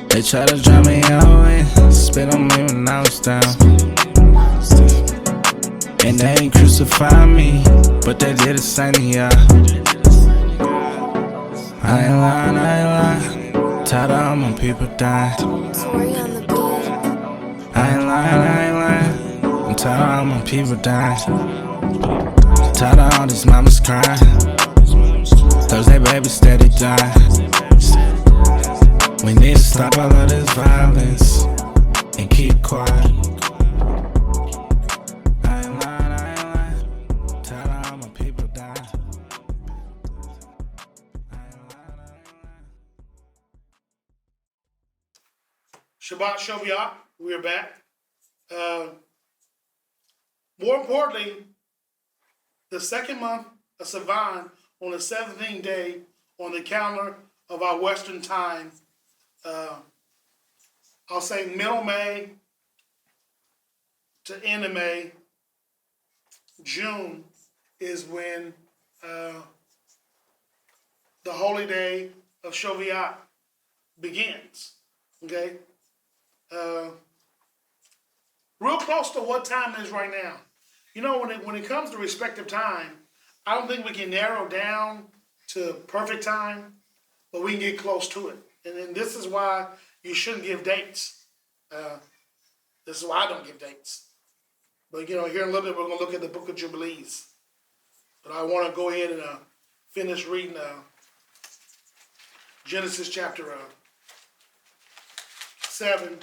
They try to drop me away, spit on me when I was down. And they ain't crucify me, but they did the same to y'all. I ain't lying, I ain't lying. Tired of all my people dying. I ain't lying, I ain't lying. I'm tired of all my people dying. Tired of all these mamas crying. Thursday baby steady dying. We need to stop all of this violence and keep quiet. I ain't lying. Tired of all my people dying. Shabbat Shalom, we're back. More importantly, the second month of Sivan on the 17th day on the calendar of our Western time, I'll say middle May to end of May, June is when the holy day of Shavuot begins. Okay? Real close to what time it is right now. You know, when it comes to respective time, I don't think we can narrow down to perfect time, but we can get close to it. And this is why you shouldn't give dates. This is why I don't give dates. But, here in a little bit, we're going to look at the Book of Jubilees. But I want to go ahead and finish reading Genesis chapter 7,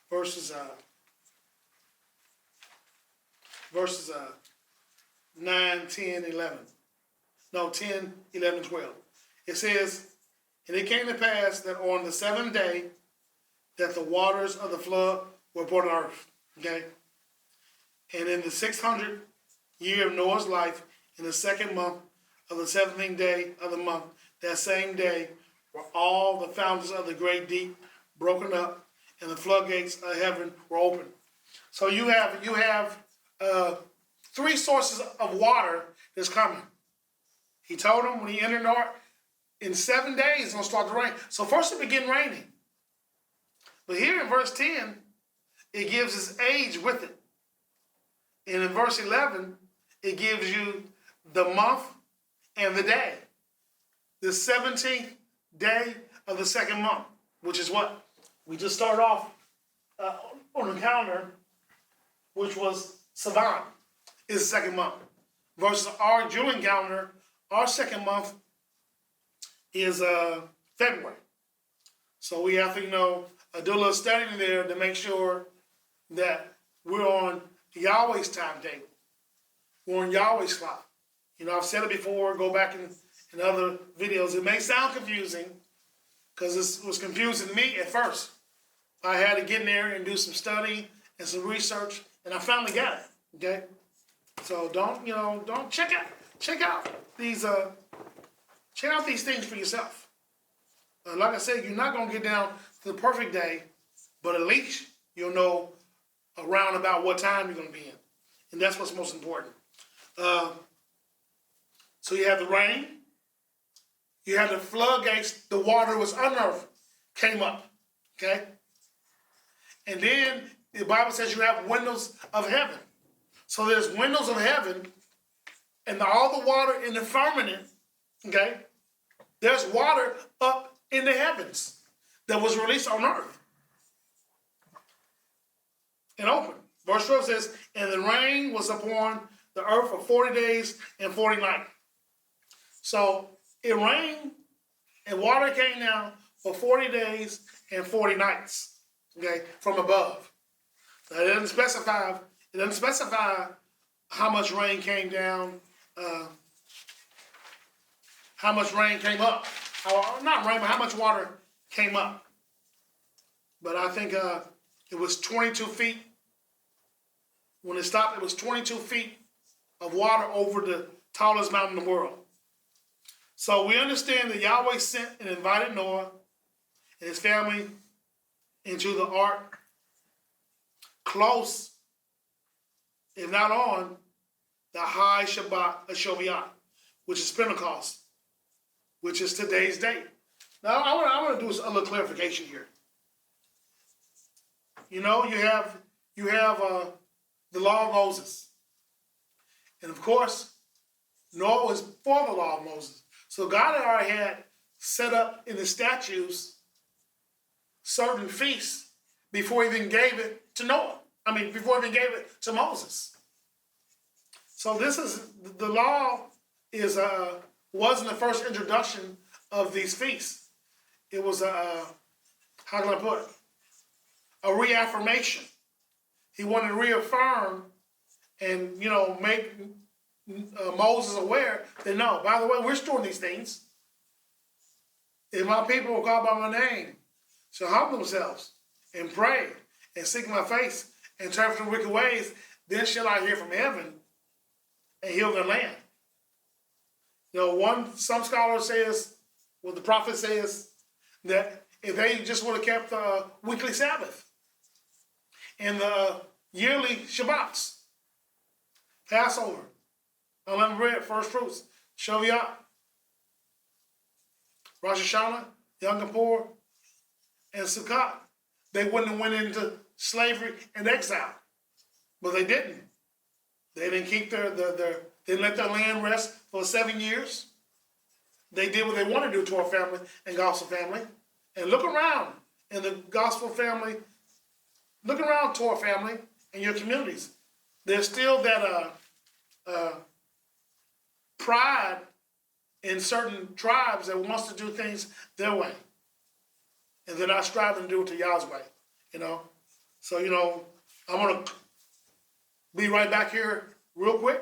verses 9, 10, 11. No, 10, 11, 12. It says, "And it came to pass that on the seventh day that the waters of the flood were upon the earth." Okay? "And in the 600th year of Noah's life, in the second month of the 17th day of the month, that same day were all the fountains of the great deep broken up, and the floodgates of heaven were open." So you have three sources of water that's coming. He told them when he entered the ark, in 7 days it's going to start to rain. So first it began raining. But here in verse 10, it gives its age with it. And in verse 11, it gives you the month and the day. The 17th day of the second month, which is what? We just started off on the calendar, which was Sivan, is the second month. Versus our Julian calendar, our second month is February. So we have to, do a little studying there to make sure that we're on Yahweh's timetable. We're on Yahweh's clock. I've said it before, go back in other videos. It may sound confusing because it was confusing to me at first. I had to get in there and do some study and some research, and I finally got it. Okay? So don't check out these things for yourself. Like I said, you're not gonna get down to the perfect day, but at least you'll know around about what time you're gonna be in, and that's what's most important. So you have the rain, you have the floodgates. The water was unearthed, came up. Okay, and then the Bible says you have windows of heaven. So there's windows of heaven, and all the water in the firmament, okay? There's water up in the heavens that was released on earth and open. Verse 12 says, "And the rain was upon the earth for 40 days and 40 nights." So it rained and water came down for 40 days and 40 nights, okay, from above. Now, it doesn't specify how much rain came down, how much rain came up. Not rain, but how much water came up. But I think it was 22 feet. When it stopped, it was 22 feet of water over the tallest mountain in the world. So we understand that Yahweh sent and invited Noah and his family into the ark, close, if not on, the high Shabbat of Shavuot, which is Pentecost, which is today's date. Now I want to do a little clarification here. You know, you have the law of Moses, and of course, Noah was for the law of Moses. So God had already had set up in the statutes certain feasts before he even gave it to Noah. I mean, before he even gave it to Moses. So this is the law is wasn't the first introduction of these feasts. It was how can I put it? A reaffirmation. He wanted to reaffirm and make Moses aware that no, by the way, we're storing these things. If my people will call by my name, shall humble themselves and pray and seek my face and turn from wicked ways, then shall I hear from heaven and heal their land. Some scholar says, the prophet says, that if they just would have kept the weekly Sabbath and the yearly Shabbats, Passover, unleavened bread, first fruits, Shavuot, Rosh Hashanah, Yom Kippur, and Sukkot, they wouldn't have went into slavery and exile. But they didn't. They didn't keep they didn't let their land rest for 7 years. They did what they wanted to do to our family and gospel family. And look around in the gospel family, look around to our family and your communities. There's still that pride in certain tribes that wants to do things their way. And they're not striving to do it to Yah's way, So, I'm going to be right back here real quick.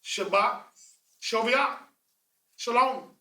Shabbat, Shavuot, Shalom.